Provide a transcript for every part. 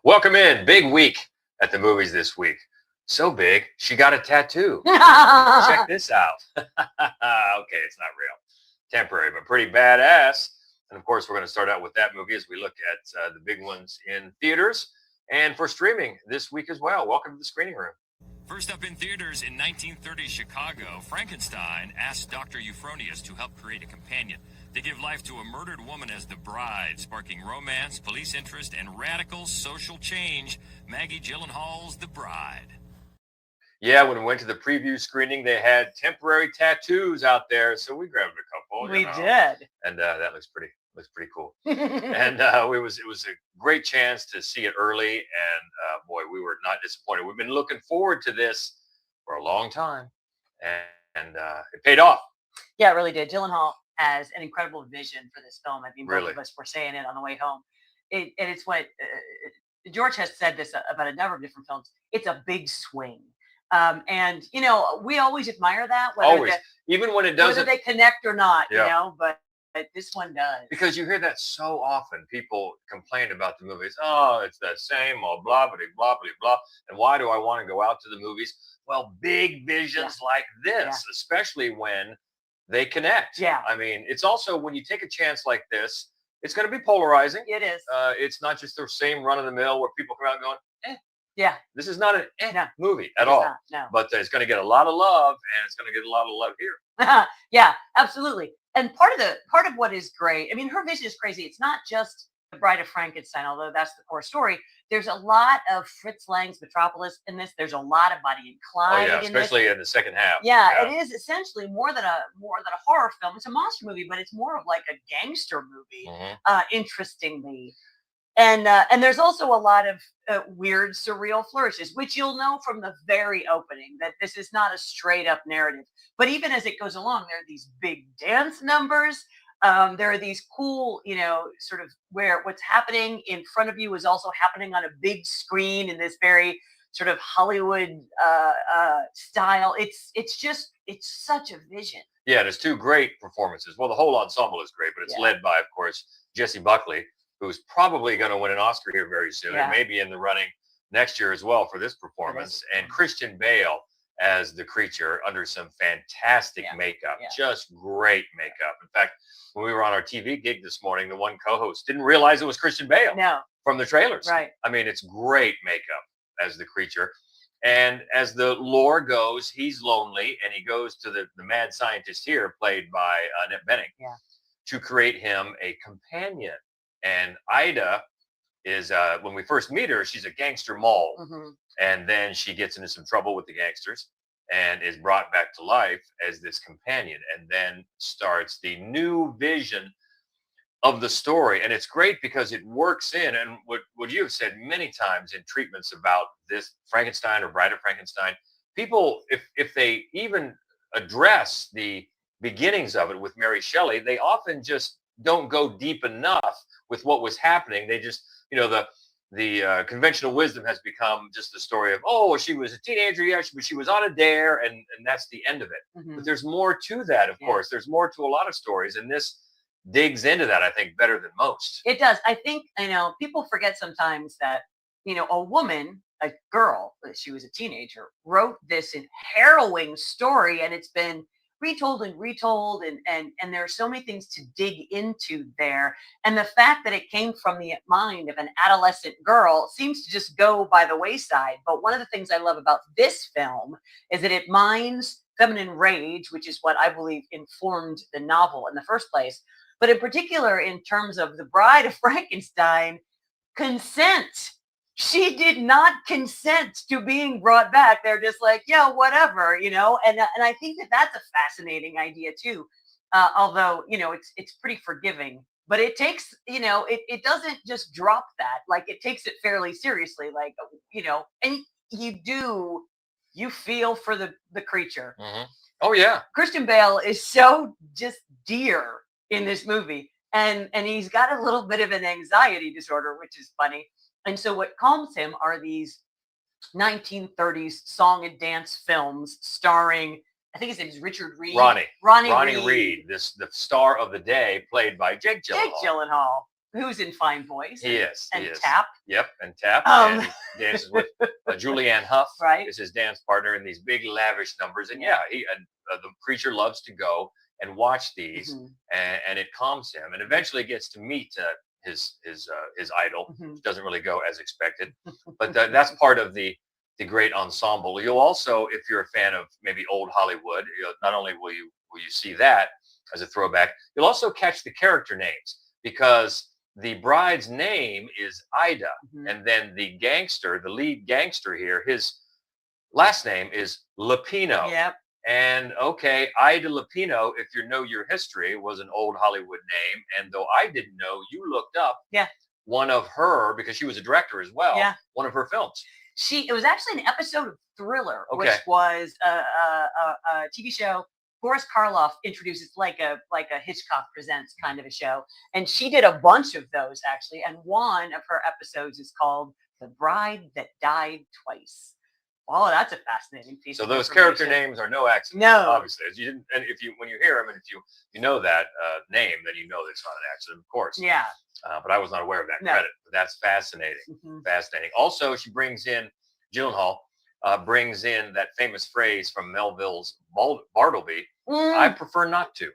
Welcome in. Big week at the movies this week. So big, she got a tattoo. Check this out. Okay, it's not real. Temporary, but pretty badass. And of course, we're going to start out with that movie as we look at the big ones in theaters and for streaming this week as well. Welcome to the screening room. First up in theaters in 1930 Chicago, Frankenstein asked Dr. Euphronius to help create a companion. They give life to a murdered woman as the bride, sparking romance, police interest, and radical social change. Maggie Gyllenhaal's The Bride. Yeah, when we went to the preview screening, they had temporary tattoos out there, so we grabbed a couple. We did, and that looks pretty cool. And it was a great chance to see it early, and boy, we were not disappointed. We've been looking forward to this for a long time, and it paid off. Yeah, it really did. Gyllenhaal has an incredible vision for this film. I mean, both Really? of us were saying it on the way home. And it's what George has said this about a number of different films. It's a big swing. And we always admire that, Always, even when it doesn't, whether they connect or not, Yeah. but this one does. Because you hear that so often. People complain about the movies. Oh, it's the same, blah, blah, blah, blah, blah. And why do I want to go out to the movies? Well, big visions like this, especially when they connect. Yeah. I mean, it's also when you take a chance like this, it's going to be polarizing. It is. It's not just the same run of the mill where people come out going, Yeah. this is not an movie at It's all. not, no. But it's going to get a lot of love, and it's going to get a lot of love here. Yeah, absolutely. And part of what is great, I mean, her vision is crazy. It's not just The Bride of Frankenstein, although that's the core story. There's a lot of Fritz Lang's Metropolis in this. There's a lot of Bonnie and Clyde in this. Especially in the second half. Yeah, it is essentially more than a horror film. It's a monster movie, but it's more of like a gangster movie. Interestingly, and there's also a lot of weird, surreal flourishes, which you'll know from the very opening that this is not a straight up narrative. But even as it goes along, there are these big dance numbers. There are these cool, sort of where what's happening in front of you is also happening on a big screen in this very sort of Hollywood style. It's such a vision. Yeah, there's two great performances. Well, the whole ensemble is great, but it's led by, of course, Jessie Buckley, who's probably going to win an Oscar here very soon, and maybe in the running next year as well for this performance. And Christian Bale as the creature under some fantastic makeup, just great makeup. In fact, when we were on our TV gig this morning, the one co-host didn't realize it was Christian Bale from the trailers. Right. I mean, it's great makeup as the creature. And as the lore goes, he's lonely, and he goes to the mad scientist here, played by Annette Bening, to create him a companion. And Ida is, when we first meet her, she's a gangster mole. And then she gets into some trouble with the gangsters and is brought back to life as this companion, and then starts the new vision of the story. And it's great because it works in, and what you have said many times in treatments about this Frankenstein or Bride of Frankenstein, people, if they even address the beginnings of it with Mary Shelley, they often just don't go deep enough with what was happening. They just, the conventional wisdom has become just the story of, oh, she was a teenager, but she was on a dare, and that's the end of it. But there's more to that, of course. There's more to a lot of stories, and this digs into that, I think, better than most. It does. I think, people forget sometimes that, a woman, a girl, she was a teenager, wrote this harrowing story, and it's been retold and there are so many things to dig into there. And the fact that it came from the mind of an adolescent girl seems to just go by the wayside. But one of the things I love about this film is that it mines feminine rage, which is what I believe informed the novel in the first place. But in particular, in terms of the Bride of Frankenstein, consent. She did not consent to being brought back. They're just like, yeah, whatever, and I think that that's a fascinating idea too. Although, it's pretty forgiving, but it takes, it doesn't just drop that. Like, it takes it fairly seriously. Like, and you feel for the creature. Oh yeah. Christian Bale is so just dear in this movie. And he's got a little bit of an anxiety disorder, which is funny. And so what calms him are these 1930s song and dance films starring, I think his name is Richard Reed. Ronnie Reed, the star of the day, played by Jake Gyllenhaal. who's in fine voice. He is. And He is. Tap. Yep, and Tap. Um, And he dances with Julianne Hough. Right. Is his dance partner in these big lavish numbers. And Yeah. the creature loves to go and watch these, Mhm. and it calms him, and eventually gets to meet his idol. Mhm. Doesn't really go as expected, but that's part of the great ensemble. You'll also, if you're a fan of maybe old Hollywood, not only will you see that as a throwback, you'll also catch the character names, because the bride's name is Ida, Mhm. and then the lead gangster here, his last name is Lapino. Yep. And okay, Ida Lupino, if you know your history, was an old Hollywood name. And though I didn't know, you looked up one of her, because she was a director as well. Yeah. One of her films. It was actually an episode of Thriller, Okay. which was a TV show. Boris Karloff introduces like a Hitchcock Presents kind of a show, and she did a bunch of those actually. And one of her episodes is called "The Bride That Died Twice." Oh, that's a fascinating piece. So of those character information. names are no accident. No. Obviously, as you didn't, and when you hear them, and if you know that name, then you know it's not an accident, of course. Yeah. But I was not aware of that No. credit. But that's fascinating. Mhm. Fascinating. Also, she brings in Gyllenhaal, brings in that famous phrase from Melville's Bartleby. I prefer not to.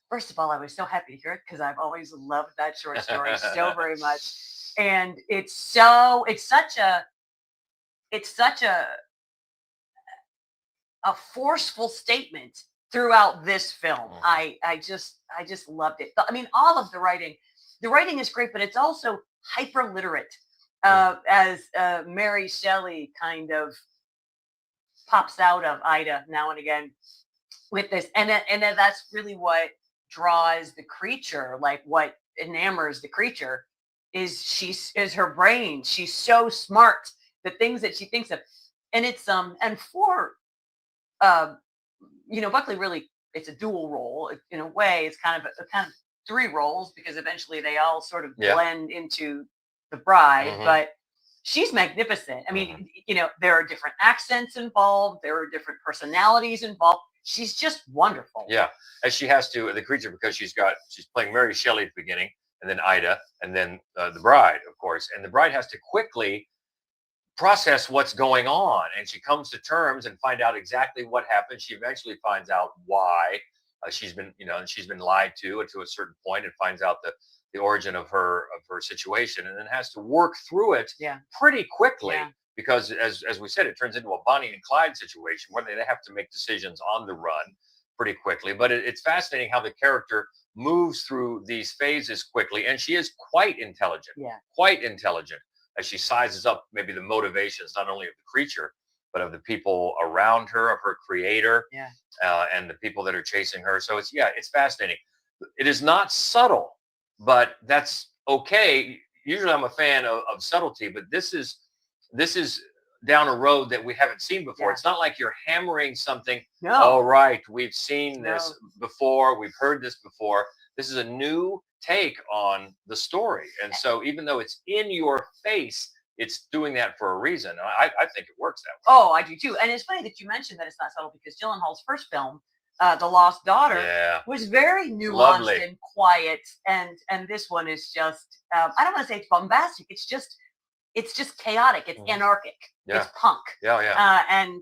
First of all, I was so happy to hear it because I've always loved that short story so very much, and it's such a forceful statement throughout this film. Mhm. I just loved it. I mean, all of the writing is great, but it's also hyper literate. As Mary Shelley kind of pops out of Ida now and again with this, and then that's really what draws the creature, like what enamors the creature is her brain. She's so smart, the things that she thinks of, and it's and for uh, Buckley really, it's a dual role in a way. It's kind of three roles, because eventually they all sort of blend into the bride. Mhm. But she's magnificent. I mean, there are different accents involved. There are different personalities involved. She's just wonderful. Yeah, as she has to, the creature, because she's playing Mary Shelley at the beginning, and then Ida, and then the bride, of course. And the bride has to quickly process what's going on, and she comes to terms and find out exactly what happened. She eventually finds out why she's been lied to a certain point, and finds out the origin of her situation, and then has to work through it pretty quickly. Yeah. Because as we said, it turns into a Bonnie and Clyde situation where they have to make decisions on the run pretty quickly. But it's fascinating how the character moves through these phases quickly, and she is quite intelligent. Yeah. Quite intelligent, as she sizes up maybe the motivations not only of the creature, but of the people around her, of her creator, and the people that are chasing her. So it's fascinating. It is not subtle, but that's okay. Usually I'm a fan of subtlety, but this is down a road that we haven't seen before. Yeah. It's not like you're hammering something. No. All right, we've seen this No. before. We've heard this before. This is a new take on the story. And so even though it's in your face, it's doing that for a reason. I think it works that way. Oh, I do too. And it's funny that you mentioned that it's not subtle, because Gyllenhaal's first film, The Lost Daughter, was very nuanced and quiet. And this one is just, I don't want to say it's bombastic. It's just chaotic. It's anarchic. Yeah. It's punk. Yeah. And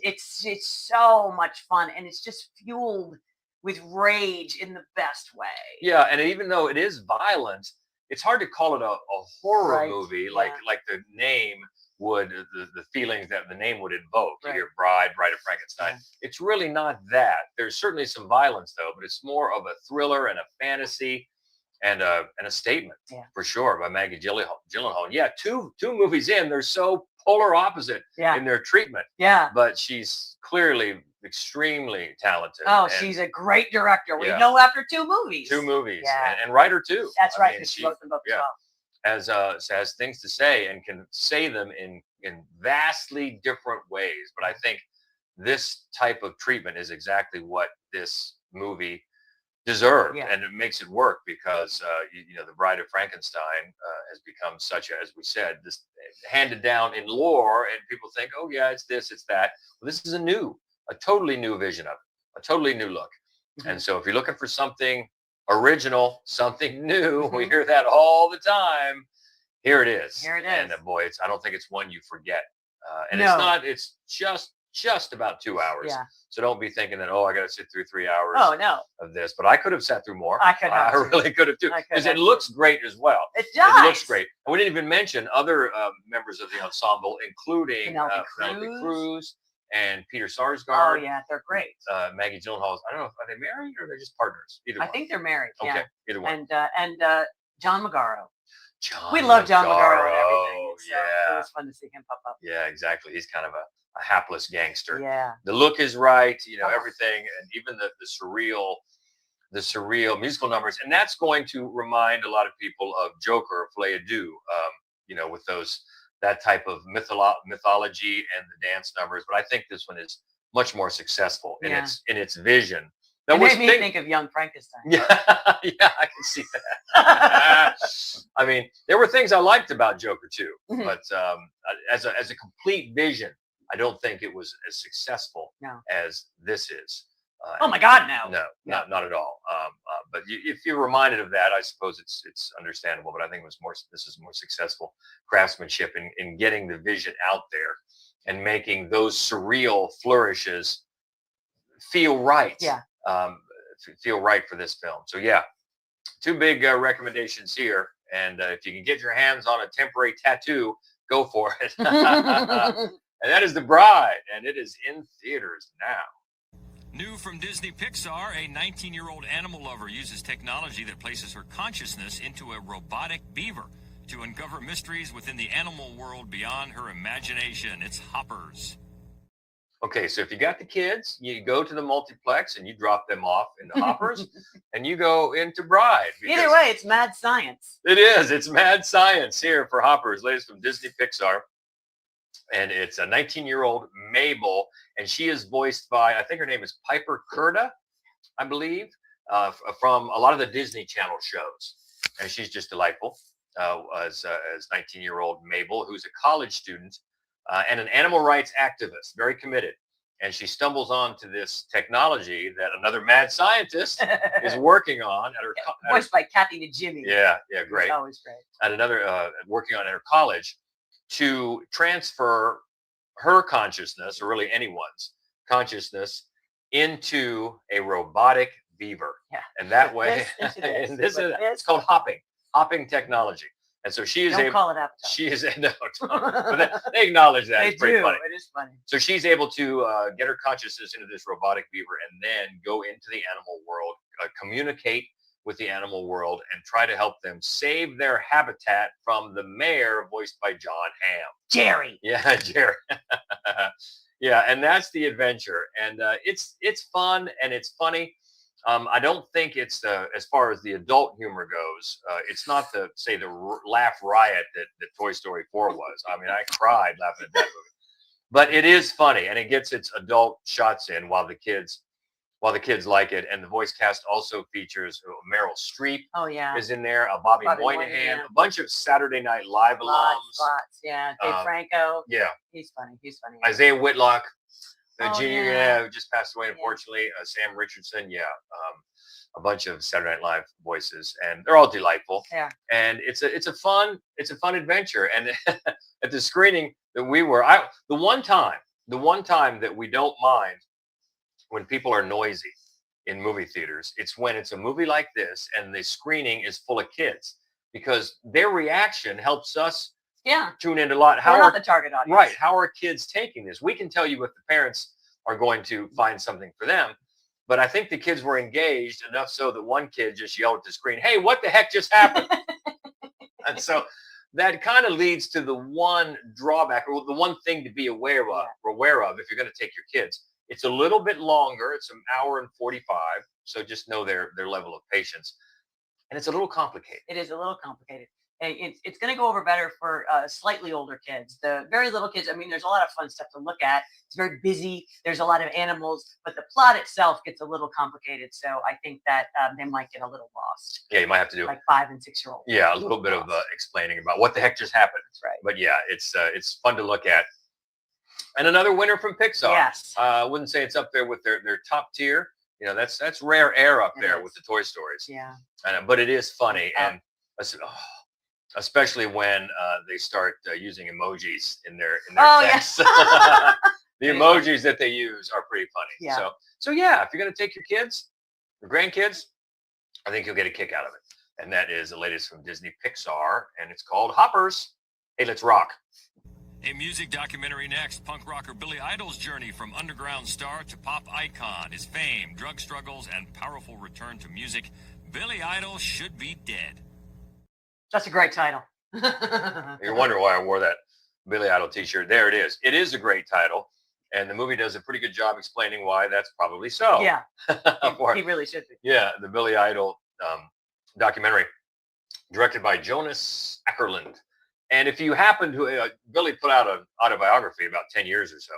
it's so much fun, and it's just fueled with rage in the best way. Yeah, and even though it is violent, it's hard to call it a horror movie like the name would, the feelings that the name would invoke. You hear Bride of Frankenstein. It's really not that. There's certainly some violence though, but it's more of a thriller and a fantasy and a statement for sure by Maggie Gyllenhaal. Yeah, two movies in, they're so polar opposite in their treatment. Yeah. But she's clearly extrememly talented. Oh, she's a great director. We know after two movies. And writer too. That's right, because she wrote them both as well. Has things to say and can say them in vastly different ways. But I think this type of treatment is exactly what this movie deserved, and it makes it work because the Bride of Frankenstein has become such as we said, this handed down in lore, and people think, oh yeah, it's this, it's that. Well, this is a totally new vision of it, a totally new look. And so if you're looking for something original, something new. We hear that all the time. Here it is. Here it is. And boy, I don't think it's one you forget. And No. it's just about 2 hours. Yeah. So don't be thinking that, oh, I got to sit through 3 hours Oh, no. of this. But I could have sat through more. I could have. I really could have too. I could Because have it too. looks great as well. It does. It looks great. And we didn't even mention other members of the ensemble, including Penelope Cruz and Peter Sarsgaard. Oh, yeah. They're great. Maggie Gyllenhaal. I don't know, are they married or are they just partners? Either I one. think they're married. Okay, Yeah. either one. And John Magaro. John We love John Magaro and everything. Oh, So yeah. it was fun to see him pop up. Yeah, exactly. He's kind of a hapless gangster. Yeah. The look is right, you know, Oh. everything, and even the surreal musical numbers, and that's going to remind a lot of people of Joker, Play Adieu, you know, with that type of mythology and the dance numbers. But I think this one is much more successful in its vision. It made me think of Young Frankenstein. Yeah, yeah, I can see that. I mean, there were things I liked about Joker too, but as a complete vision, I don't think it was as successul as this is. Oh my God, no. No, not at all. But if you're reminded of that, I suppose it's understandable. But I think this is more successful craftsmanship in getting the vision out there and making those surreal flourishes feel right. Yeah. Feel right for this film. So yeah, two big recommendations here. And if you can get your hands on a temporary tattoo, go for it. And that is The Bride, and it is in theaters now. New from Disney Pixar, a 19-year-old animal lover uses technology that places her consciousness into a robotic beaver to uncover mysteries within the animal world beyond her imagination. It's Hoppers. Okay, so if you got the kids, you go to the multiplex and you drop them off into Hoppers and you go into Bride. Either way, it's mad science. It is. It's mad science here for Hoppers, latest from Disney Pixar. And it's a 19-year-old Mabel, and she is voiced by, I think her name is Piper Curda, I believe, from a lot of the Disney Channel shows. And she's just delightful as 19-year-old Mabel, who's a college student and an animal rights activist, very committed. And she stumbles onto this technology that another mad scientist is working on at her voiced by Kathy Najimy. Yeah, great. It's always great. At another working on at her college to transfer her consciousness, or really anyone's consciousness, into a robotic beaver. Yeah. And that way, it's called hopping technology. And so she is Don't call it Avatar. She is no, but they acknowledge that. It's pretty funny. It is funny. So she's able to get her consciousness into this robotic beaver and then go into the animal world, communicate with the animal world, and try to help them save their habitat from the mayor, voiced by John Hamm. Jerry. Yeah, Jerry. Yeah, and that's the adventure, and it's fun and it's funny. I don't think it's as far as the adult humor goes. It's not the laugh riot that Toy Story 4 was. I mean, I cried laughing at that movie, but it is funny and it gets its adult shots in while the kids like it. And the voice cast also features Meryl Streep. Oh yeah, is in there. Bobby Moynihan, a bunch of Saturday Night Live alums. Lots. Yeah, Dave Franco. Yeah, he's funny. Isaiah Whitlock. Junior, who just passed away, unfortunately. Sam Richardson, a bunch of Saturday Night Live voices, and they're all delightful. Yeah, and it's a fun adventure. And at the screening that we were, the one time that we don't mind when people are noisy in movie theaters, it's when it's a movie like this and the screening is full of kids, because their reaction helps us tune in a lot. We're not the target audience. Right. How are kids taking this? We can tell you if the parents are going to find something for them. But I think the kids were engaged enough so that one kid just yelled at the screen, "Hey, what the heck just happened?" And so that kind of leads to the one drawback, or the one thing to be aware of if you're going to take your kids. It's a little bit longer. It's an hour and 45. So just know their level of patience. And it's a little complicated. It is a little complicated. And it's going to go over better for slightly older kids. The very little kids, I mean, there's a lot of fun stuff to look at. It's very busy. There's a lot of animals, but the plot itself gets a little complicated. So I think that they might get a little lost. Yeah, you might have to do like 5 and 6 year olds. Yeah, a little bit of explaining about what the heck just happened. That's right. But yeah, it's fun to look at. And another winner from Pixar. Yes. I wouldn't say it's up there with their top tier. that's rare air up It there is. with the Toy Stories. Yeah. But it is funny, Oh. and especially when they start using emojis in their Oh, text. yeah. The Pretty emojis that they use are pretty funny. Yeah. So yeah, if you're gonna take your kids, your grandkids, I think you'll get a kick out of it. And that is the latest from Disney Pixar, and it's called Hoppers. Hey, let's rock. A music documentary next. Punk rocker Billy Idol's journey from underground star to pop icon, his fame, drug struggles, and powerful return to music. Billy Idol should be dead. That's a great title. You're wondering why I wore that Billy Idol t-shirt. There it is. It is a great title, and the movie does a pretty good job explaining why that's probably so. Yeah. He really should be. Yeah, the Billy Idol documentary, directed by Jonas Ackerland. And if you happen to, Billy put out an autobiography about 10 years or so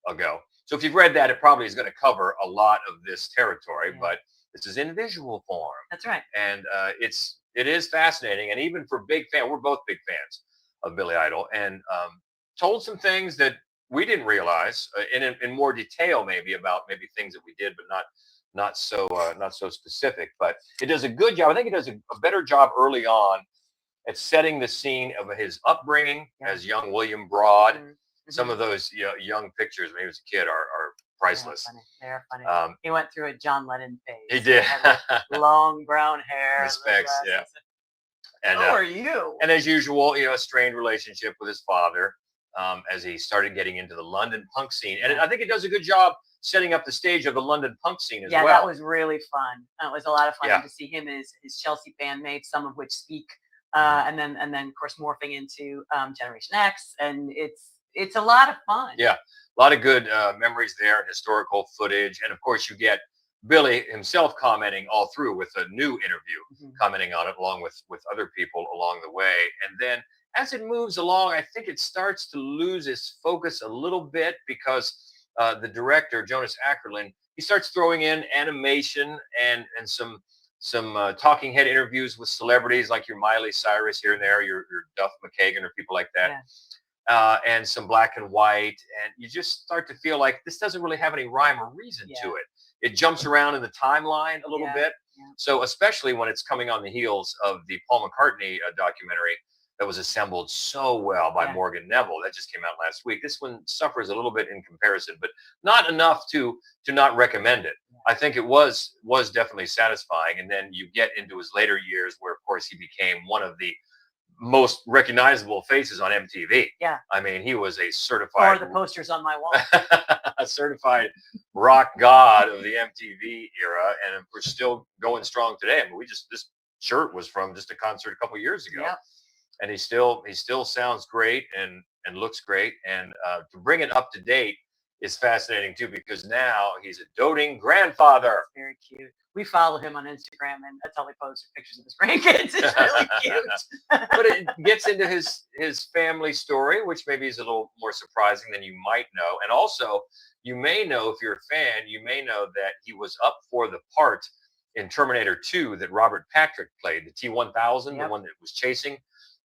ago. So if you've read that, it probably is going to cover a lot of this territory, but this is in visual form. That's right. And it is fascinating. And even for big fans, we're both big fans of Billy Idol, and told some things that we didn't realize in more detail, maybe about things that we did, but not so specific. But it does a good job. I think it does a better job early on at setting the scene of his upbringing as young William Broad. Mm-hmm. Some of those young pictures when he was a kid are priceless. They're funny. He went through a John Lennon phase. He did. Long brown hair. The specs, yeah. And, who are you? And as usual, a strained relationship with his father as he started getting into the London punk scene. And I think it does a good job setting up the stage of the London punk scene as well. Yeah, that was really fun. It was a lot of fun to see him and his Chelsea bandmates, some of which speak. And then of course morphing into Generation X, and it's a lot of fun. Yeah, a lot of good memories there, historical footage, and of course you get Billy himself commenting all through with a new interview, commenting on it along with other people along the way. And then as it moves along, I think it starts to lose its focus a little bit because the director Jonas Ackerland, he starts throwing in animation and some talking head interviews with celebrities like your Miley Cyrus here and there, your Duff McKagan or people like that, and some black and white. And you just start to feel like this doesn't really have any rhyme or reason to it. It jumps around in the timeline a little bit. Yeah. So especially when it's coming on the heels of the Paul McCartney documentary that was assembled so well by Morgan Neville that just came out last week. This one suffers a little bit in comparison, but not enough to not recommend it. I think it was definitely satisfying. And then you get into his later years where, of course, he became one of the most recognizable faces on MTV. Yeah. I mean, he was a certified... Or the posters on my wall. A certified rock god of the MTV era. And we're still going strong today. I mean, this shirt was from just a concert a couple years ago. Yeah. And he still sounds great and looks great. And to bring it up to date is fascinating too, because now he's a doting grandfather. Very cute. We follow him on Instagram, and that's how he posts pictures of his grandkids. It's really cute. But it gets into his family story, which maybe is a little more surprising than you might know. And also, you may know, if you're a fan, you may know that he was up for the part in Terminator 2 that Robert Patrick played, the T-1000, the one that was chasing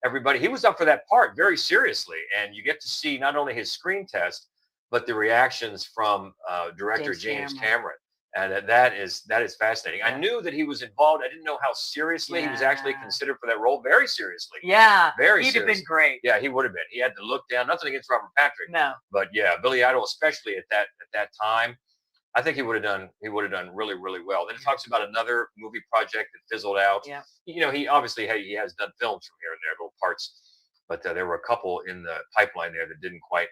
everybody. He was up for that part very seriously, and you get to see not only his screen test, but the reactions from director James Cameron. And that is fascinating. I knew that he was involved. I didn't know how seriously he was actually considered for that role. Very seriously. Yeah. Very seriously. He'd have been great. Yeah, he would have been. He had to look down. Nothing against Robert Patrick. No. But yeah, Billy Idol, especially at that time, I think he would have done really, really well. Then it talks about another movie project that fizzled out. Yeah. He obviously he has done films from here and there, little parts, but there were a couple in the pipeline there that didn't quite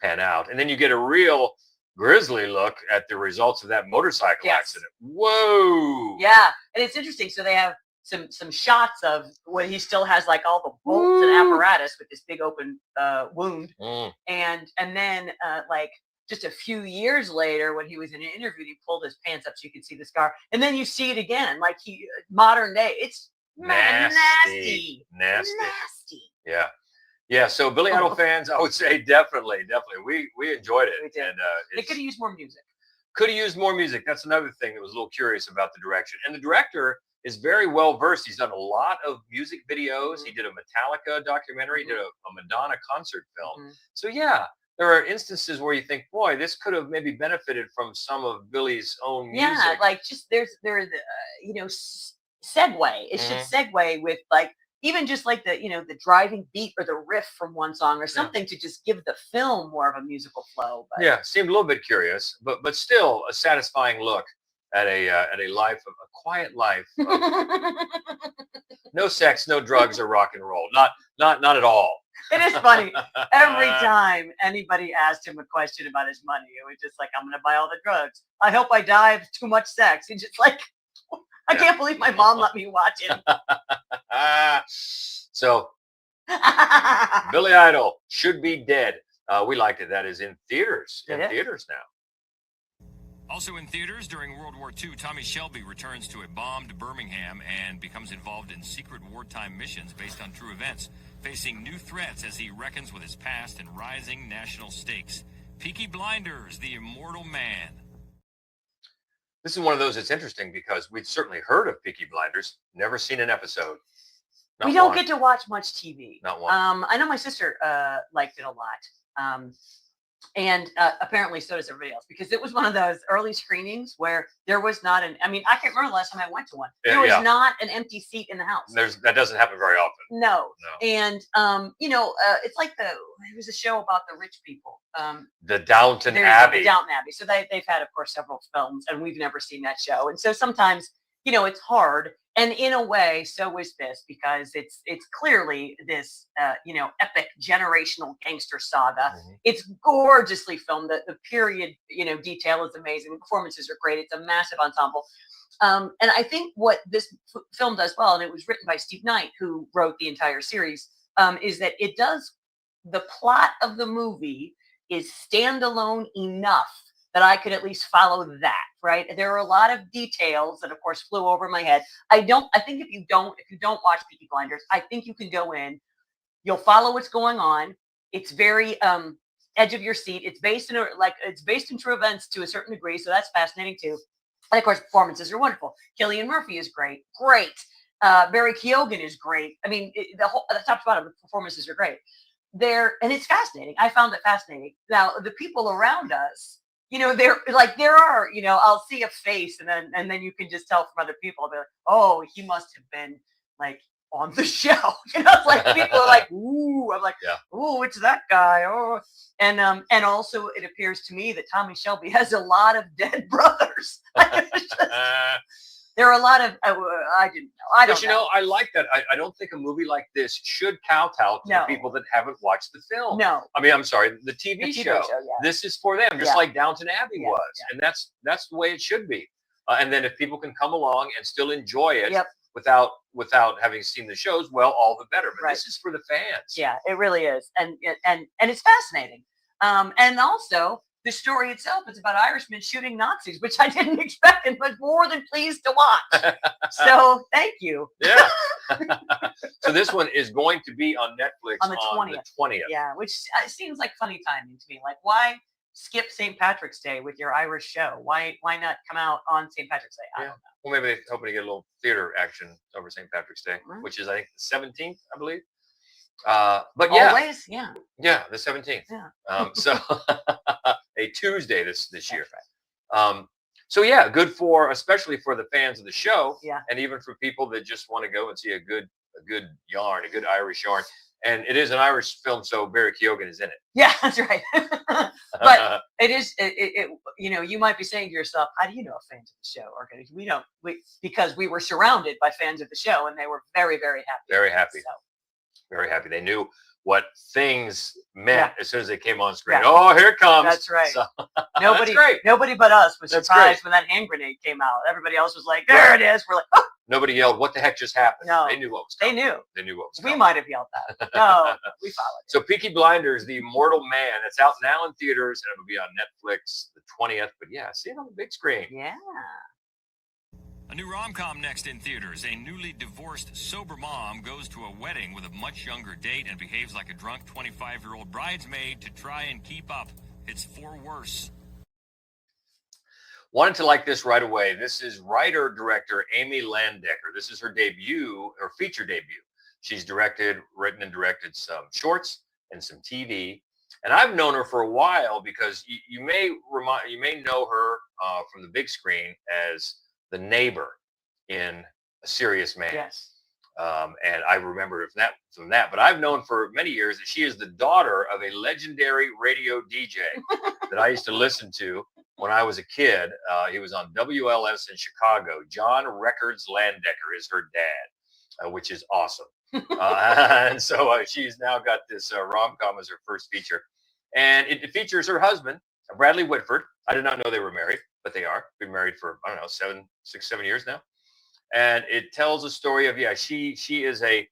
pan out. And then you get a real grisly look at the results of that motorcycle accident. Whoa. Yeah. And it's interesting. So they have some shots of when he still has like all the bolts and apparatus with this big open wound. And then like just a few years later, when he was in an interview, he pulled his pants up so you could see the scar. And then you see it again, like modern day. It's nasty. Yeah. Yeah, so Billy Idol fans, I would say definitely. We enjoyed it. We did. And they could have used more music. Could have used more music. That's another thing that was a little curious about the direction. And the director is very well versed. He's done a lot of music videos. He did a Metallica documentary. He did a Madonna concert film. So yeah, there are instances where you think, boy, this could have maybe benefited from some of Billy's own music. Yeah, like just there's segue. It should segue with like even just like the driving beat or the riff from one song or something to just give the film more of a musical flow. But. Yeah, seemed a little bit curious, but still a satisfying look at a life of a quiet life. No sex, no drugs, or rock and roll. Not at all. It is funny. Every time anybody asked him a question about his money, it was just like, I'm going to buy all the drugs. I hope I die of too much sex. He's just like, I can't believe my mom let me watch it. So, Billy Idol should be dead. We liked it. That is in theaters. Theaters now. Also in theaters during World War II, Tommy Shelby returns to a bombed Birmingham and becomes involved in secret wartime missions based on true events, facing new threats as he reckons with his past and rising national stakes. Peaky Blinders, the Immortal Man. This is one of those that's interesting because we've certainly heard of Peaky Blinders, never seen an episode. We don't get to watch much TV. Not one. I know my sister liked it a lot. And apparently so does everybody else, because it was one of those early screenings where there was not I can't remember the last time I went to one. There was not an empty seat in the house. That doesn't happen very often. No. And, it's like there was a show about the rich people. The Downton Abbey. Downton Abbey. So they've had, of course, several films, and we've never seen that show. And so sometimes, it's hard. And in a way, so is this, because it's clearly this, epic generational gangster saga. It's gorgeously filmed. The period, detail is amazing. The performances are great. It's a massive ensemble. And I think what this film does well, and it was written by Steve Knight, who wrote the entire series, is that the plot of the movie is standalone enough that I could at least follow that, right? There are a lot of details that, of course, flew over my head. I think if you don't watch Peaky Blinders, I think you can go in, you'll follow what's going on. It's very edge of your seat. It's based in true events to a certain degree, so that's fascinating too. And of course, performances are wonderful. Cillian Murphy is great. Barry Keoghan is great. I mean, the top to bottom, the performances are great. And it's fascinating. I found it fascinating. Now, the people around us, there are, I'll see a face and then you can just tell from other people, they're like, oh, he must have been like on the show. It's like people are like, ooh, I'm like, ooh, it's that guy. Oh, and also it appears to me that Tommy Shelby has a lot of dead brothers. There are a lot of, I didn't know. But I like that. I don't think a movie like this should kowtow to the people that haven't watched the film. No. I mean, I'm sorry, the TV show. This is for them, just like Downton Abbey was. And that's the way it should be. And then if people can come along and still enjoy it without having seen the shows, well, all the better. But this is for the fans. Yeah, it really is. And it's fascinating. And also, the story itself is about Irishmen shooting Nazis, which I didn't expect and was more than pleased to watch. So thank you. Yeah. So this one is going to be on Netflix on the 20th. Yeah, which seems like funny timing to me. Like, why skip St. Patrick's Day with your Irish show? Why not come out on St. Patrick's Day? I don't know. Well, maybe they're hoping to get a little theater action over St. Patrick's Day, which is, I think, the 17th, I believe. But always, the 17th. Yeah. So a Tuesday this year. Right. So yeah, good especially for the fans of the show, and even for people that just want to go and see a good yarn, a good Irish yarn. And it is an Irish film, so Barry Keoghan is in it. Yeah, that's right. But it is, you might be saying to yourself, how do you know fans of the show are going to? Because we were surrounded by fans of the show, and they were very, very happy. Very happy. So. Very happy. They knew what things meant as soon as they came on screen. Oh, here it comes. That's right. So, nobody but us was surprised when that hand grenade came out. Everybody else was like, there it is. We're like, oh. Nobody yelled, what the heck just happened? No. They knew what was coming. They knew what was coming. We might have yelled that. No, we followed it. So Peaky Blinders, The Immortal Man. It's out now in theaters, and it'll be on Netflix the 20th. But yeah, see it on the big screen. Yeah. A new rom-com next in theaters. A newly divorced sober mom goes to a wedding with a much younger date and behaves like a drunk 25-year-old bridesmaid to try and keep up. It's for worse. Wanted to like this right away. This is writer-director Amy Landecker. This is her debut, or feature debut. She's written and directed some shorts and some TV. And I've known her for a while because you may know her from the big screen as the neighbor in A Serious Man. Yes. And I remember her from that. But I've known for many years that she is the daughter of a legendary radio DJ that I used to listen to when I was a kid. He was on WLS in Chicago. John Records Landecker is her dad, which is awesome. And so she's now got this rom-com as her first feature. And it features her husband, Bradley Whitford. I did not know they were married, but they are. Been married for, I don't know, 7 years now. And it tells a story of, she is a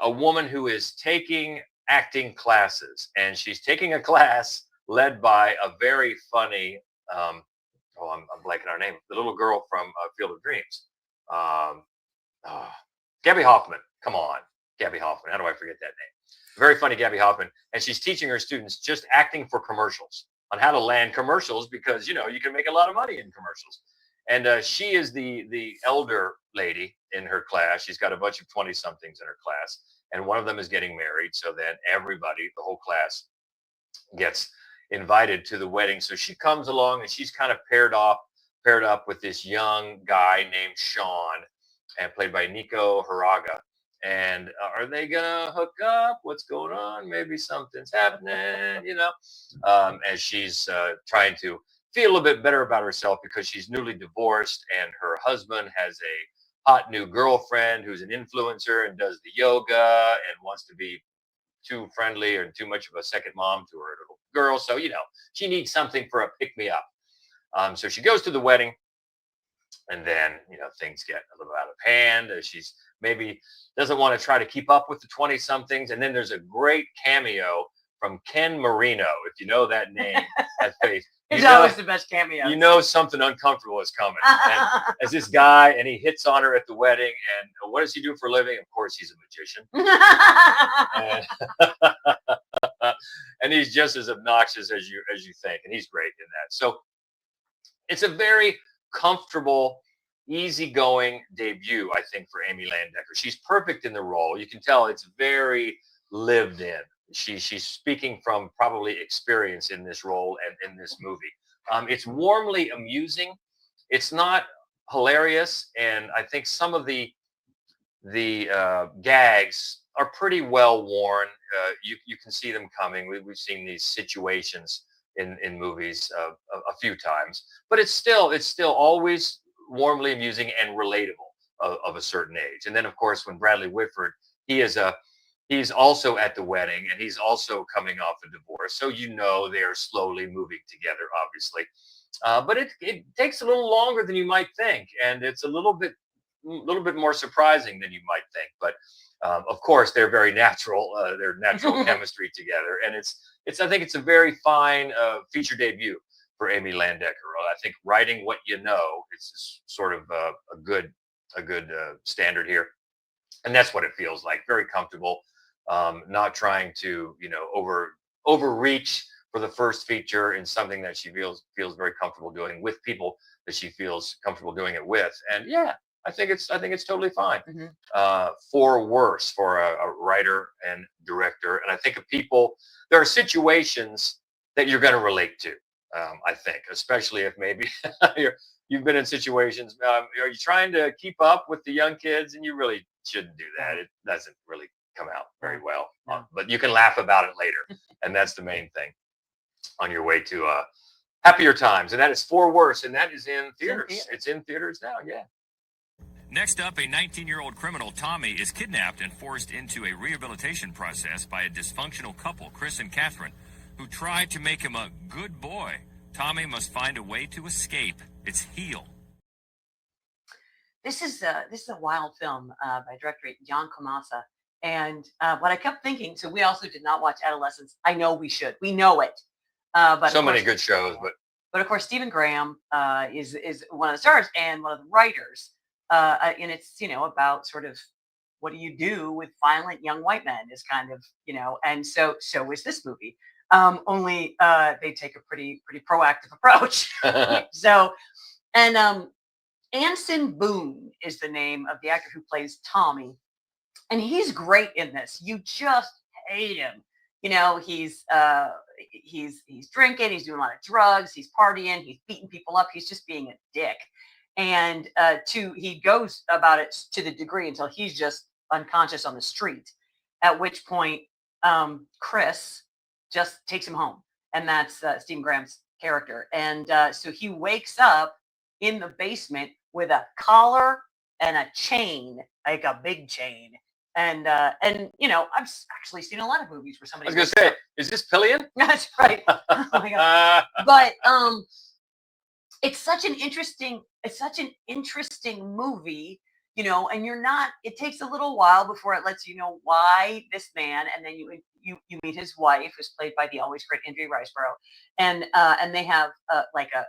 woman who is taking acting classes, and she's taking a class led by a very funny, I'm blanking on her name, the little girl from Field of Dreams. Gabby Hoffman. Come on, Gabby Hoffman. How do I forget that name? Very funny Gabby Hoffman. And she's teaching her students just acting for commercials, on how to land commercials, because, you can make a lot of money in commercials. And she is the elder lady in her class. She's got a bunch of 20-somethings in her class, and one of them is getting married. So then everybody, the whole class, gets invited to the wedding. So she comes along, and she's kind of paired up with this young guy named Sean, and played by Nico Haraga. And are they gonna hook up? What's going on? Maybe something's happening, as she's trying to feel a little bit better about herself, because she's newly divorced, and her husband has a hot new girlfriend who's an influencer and does the yoga and wants to be too friendly or too much of a second mom to her little girl. So, she needs something for a pick-me-up. So she goes to the wedding, and then, things get a little out of hand. She's maybe doesn't want to try to keep up with the 20-somethings. And then there's a great cameo from Ken Marino. If you know that name, that face. He's always the best cameo. Something uncomfortable is coming. And as this guy, and he hits on her at the wedding. And what does he do for a living? Of course, he's a magician. And he's just as obnoxious as you think. And he's great in that. So it's a very comfortable, easygoing debut, I think, for Amy Landecker. She's perfect in the role. You can tell it's very lived in. She's speaking from probably experience in this role and in this movie. It's warmly amusing. It's not hilarious, and I think some of the gags are pretty well worn. You can see them coming. We've seen these situations in movies a few times, but it's still always warmly amusing and relatable of a certain age. And then, of course, when Bradley Whitford, he's also at the wedding, and he's also coming off a divorce. So, they are slowly moving together, obviously. But it takes a little longer than you might think. And it's a little bit more surprising than you might think. But of course, they're very natural. Their natural chemistry together. And I think it's a very fine feature debut for Amy Landecker. I think writing what it's sort of a good standard here. And that's what it feels like. Very comfortable. Not trying to, overreach for the first feature in something that she feels very comfortable doing with people that she feels comfortable doing it with. And I think it's totally fine. Mm-hmm. For worse, for a writer and director. And I think there are situations that you're going to relate to. I think, especially if maybe you've been in situations. Are you trying to keep up with the young kids? And you really shouldn't do that. It doesn't really come out very well. But you can laugh about it later, and that's the main thing. On your way to happier times, and that is For Worse, and that is in theaters. It's in theaters now. Yeah. Next up, a 19-year-old criminal, Tommy, is kidnapped and forced into a rehabilitation process by a dysfunctional couple, Chris and Catherine, who tried to make him a good boy. Tommy must find a way to escape. It's Heel. This is a wild film by director Jan Komasa. And what I kept thinking, so we also did not watch Adolescence. I know we should. We know it. But so many good shows. But of course, Stephen Graham is one of the stars and one of the writers. And it's, about sort of what do you do with violent young white men is kind of, and so is this movie. Only they take a pretty proactive approach. So, and Anson Boone is the name of the actor who plays Tommy. And he's great in this. You just hate him. you know, he's drinking, he's doing a lot of drugs, he's partying, he's beating people up, he's just being a dick. And he goes about it to the degree until he's just unconscious on the street, at which point Chris just takes him home, and that's Stephen Graham's character. And so he wakes up in the basement with a collar and a chain, like a big chain. And you know, I've actually seen a lot of movies where somebody. I was gonna say, is this Pillion? That's right. Oh my God. But it's such an interesting movie, you know, and it takes a little while before it lets you know why this man, and then you meet his wife, who's played by the always great Andrea Riseborough, and they have like a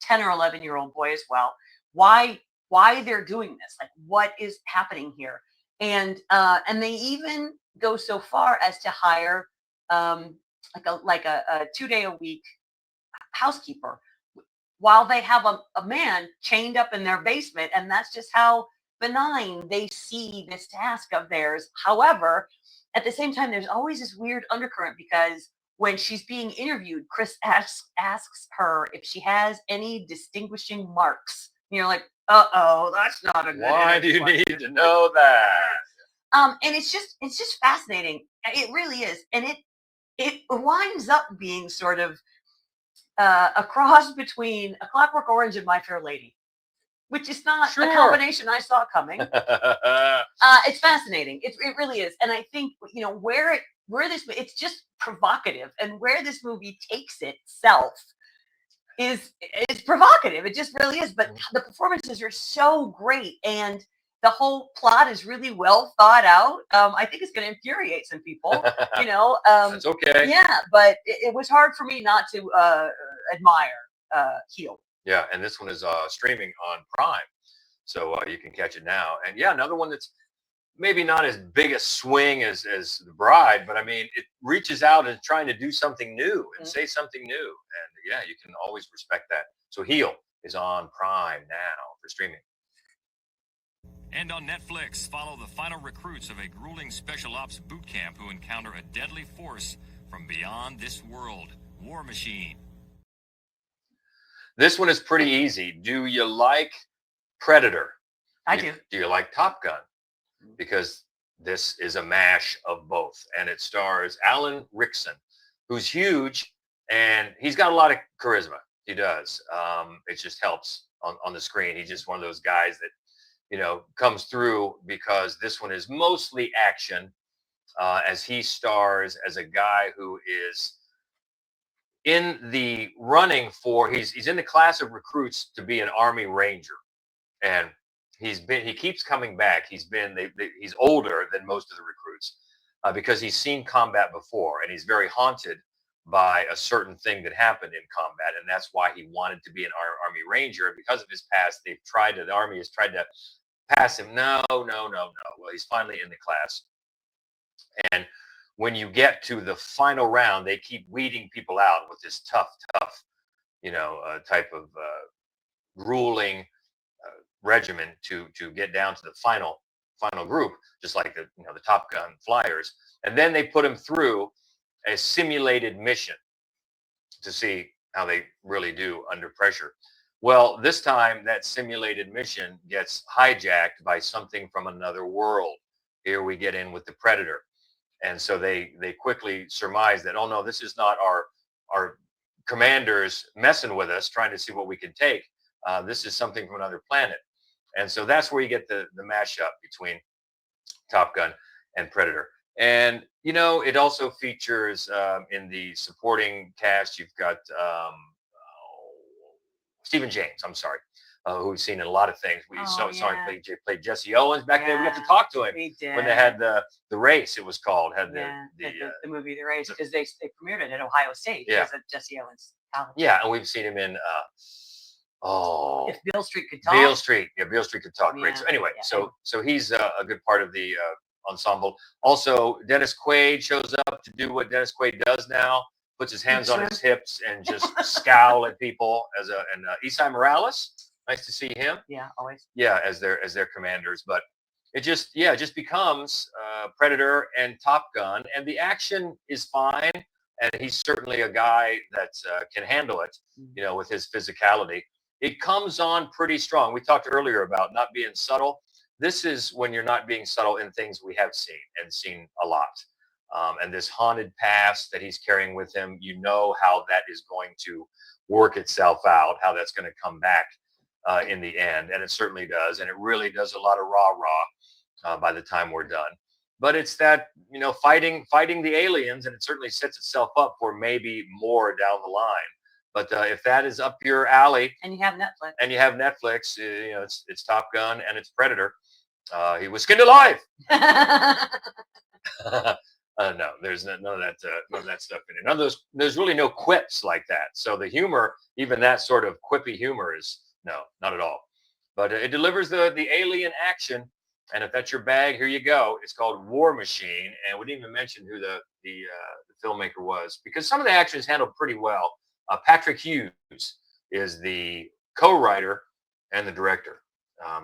10 or 11-year-old boy as well. Why they're doing this, like what is happening here. And they even go so far as to hire like a 2-day-a-week housekeeper while they have a man chained up in their basement. And that's just how benign they see this task of theirs. However, at the same time, there's always this weird undercurrent, because when she's being interviewed, Chris asks her if she has any distinguishing marks. And you're like, uh-oh, that's not a good Why do you need to know that? And it's just fascinating. It really is. And it winds up being sort of a cross between A Clockwork Orange and My Fair Lady, which is not a combination I saw coming. It's fascinating. It really is. And I think, you know, it's just provocative, and where this movie takes itself is provocative. It just really is. But the performances are so great, and the whole plot is really well thought out. I think it's going to infuriate some people, you know. That's okay. Yeah, but it was hard for me not to admire Heel. Yeah, and this one is streaming on Prime, so you can catch it now. And yeah, another one that's maybe not as big a swing as The Bride, but I mean, it reaches out and trying to do something new and say something new. And yeah, you can always respect that. So Heel is on Prime now for streaming. And on Netflix, follow the final recruits of a grueling special ops boot camp who encounter a deadly force from beyond this world. War Machine. This one is pretty easy. Do you like Predator? I do. Do you like Top Gun? Because this is a mash of both. And it stars Alan Rickson, who's huge, and he's got a lot of charisma. He does. It just helps on the screen. He's just one of those guys that, you know, comes through, because this one is mostly action, as he stars as a guy who is in the running for, he's in the class of recruits to be an Army Ranger. And he keeps coming back. He's older than most of the recruits because he's seen combat before, and he's very haunted by a certain thing that happened in combat, and that's why he wanted to be an Army Ranger. And because of his past, the Army has tried to pass him. No. Well, he's finally in the class, and when you get to the final round, they keep weeding people out with this tough, you know, type of grueling regimen to get down to the final group, just like the Top Gun flyers. And then they put him through a simulated mission to see how they really do under pressure. Well, this time that simulated mission gets hijacked by something from another world. Here we get in with the Predator. And so they quickly surmise that, oh no, this is not our commanders messing with us, trying to see what we can take. This is something from another planet. And so that's where you get the mashup between Top Gun and Predator. And, you know, it also features in the supporting cast, you've got Stephen James, who we've seen in a lot of things. We saw him play Jesse Owens back then. We got to talk to him when they had the race. It was called the movie The Race, because they premiered it at Ohio State. Yeah, Jesse Owens college. Yeah, and we've seen him in If Beale Street Could Talk. Beale Street Could Talk. Great. So anyway, so he's a good part of the ensemble. Also, Dennis Quaid shows up to do what Dennis Quaid does now. Puts his hands on his hips and just scowl at people and Isai Morales. Nice to see him. Yeah, always. Yeah, as their commanders. But it just becomes Predator and Top Gun, and the action is fine, and he's certainly a guy that can handle it, with his physicality. It comes on pretty strong. We talked earlier about not being subtle. This is when you're not being subtle in things we have seen a lot. And this haunted past that he's carrying with him, how that is going to work itself out, how that's going to come back in the end. And it certainly does. And it really does a lot of rah-rah by the time we're done. But it's that, fighting the aliens, and it certainly sets itself up for maybe more down the line. But if that is up your alley, and you have Netflix, it's Top Gun and it's Predator. He was skinned alive. No, there's none of that stuff in it. None of those. There's really no quips like that. So the humor, even that sort of quippy humor, is not at all. But it delivers the alien action. And if that's your bag, here you go. It's called War Machine, and we didn't even mention who the filmmaker was, because some of the action is handled pretty well. Patrick Hughes is the co-writer and the director,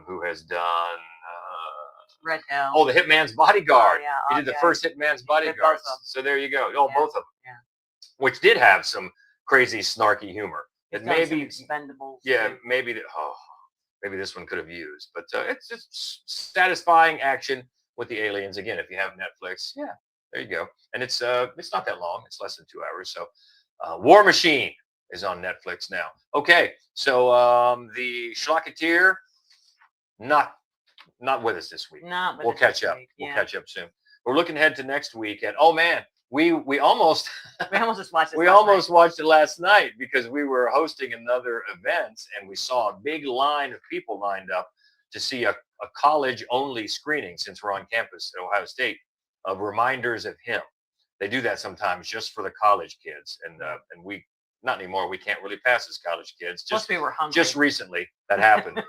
who has done Red Hell. The Hitman's Bodyguard. Oh, yeah. He did the first Hitman's Bodyguard. So there you go. Both of them. Yeah. Which did have some crazy, snarky humor. It maybe Expendables. Yeah, maybe this one could have used, but it's satisfying action with the aliens. Again, if you have Netflix, there you go. And it's not that long. It's less than 2 hours. So War Machine is on Netflix now. Okay, so the Schlocketeer, not with us this week. We'll catch up. We'll catch up soon. We're looking ahead to next week, and we almost just watched it. We almost watched it last night because we were hosting another event, and we saw a big line of people lined up to see a college-only screening, since we're on campus at Ohio State, of Reminders of Him. They do that sometimes just for the college kids, and we not anymore. We can't really pass as college kids. Plus, we were hungry. Just recently that happened.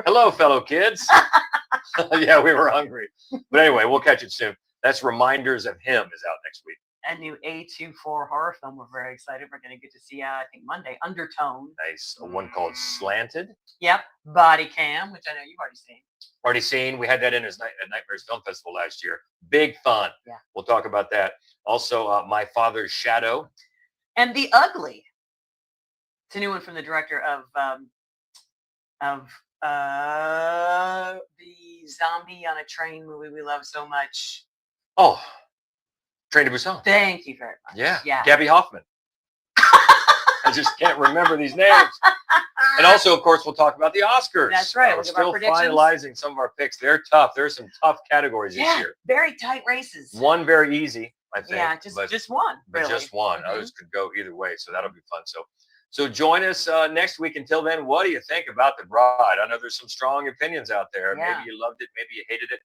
Hello, fellow kids. Yeah, we were hungry, but anyway, we'll catch it soon. That's Reminders of Him is out next week. A new A24 horror film. We're very excited. We're going to get to see, I think, Monday, Undertone. Nice. One called Slanted. Yep. Body Cam, which I know you've already seen. We had that in at Nightmares Film Festival last year. Big fun. Yeah. We'll talk about that. Also, My Father's Shadow. And The Ugly. It's a new one from the director of the zombie on a train movie we love so much. Oh, Train to Busan. Thank you very much. Yeah. Gabby Hoffman. I just can't remember these names. And also, of course, we'll talk about the Oscars. That's right. We're still finalizing some of our picks. They're tough. There's some tough categories this year. Very tight races. One very easy, I think. Yeah, just one. But really. Just one. Mm-hmm. Others could go either way, so that'll be fun. So join us next week. Until then, what do you think about The Bride? I know there's some strong opinions out there. Yeah. Maybe you loved it. Maybe you hated it.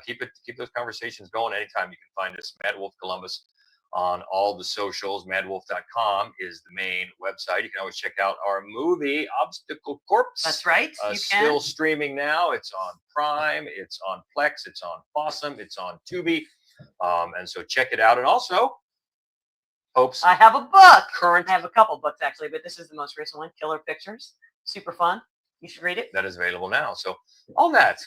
Keep those conversations going anytime. You can find us, MaddWolf Columbus, on all the socials. MaddWolf.com is the main website. You can always check out our movie, Obstacle Corpse. That's right. Still streaming now. It's on Prime. It's on Plex. It's on Fossum. It's on Tubi. And so check it out. And also, Hopes. I have a book. I have a couple books, actually, but this is the most recent one, Killer Pictures. Super fun. You should read it. That is available now. So all that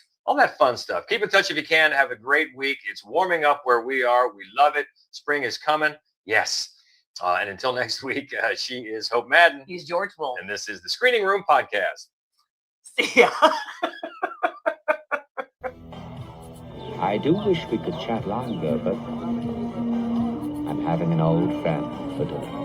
fun stuff. Keep in touch if you can. Have a great week. It's warming up where we are. We love it. Spring is coming. Yes. And until next week, she is Hope Madden. He's George Wolf. And this is the Screening Room Podcast. See ya. I do wish we could chat longer, but I'm having an old friend for dinner.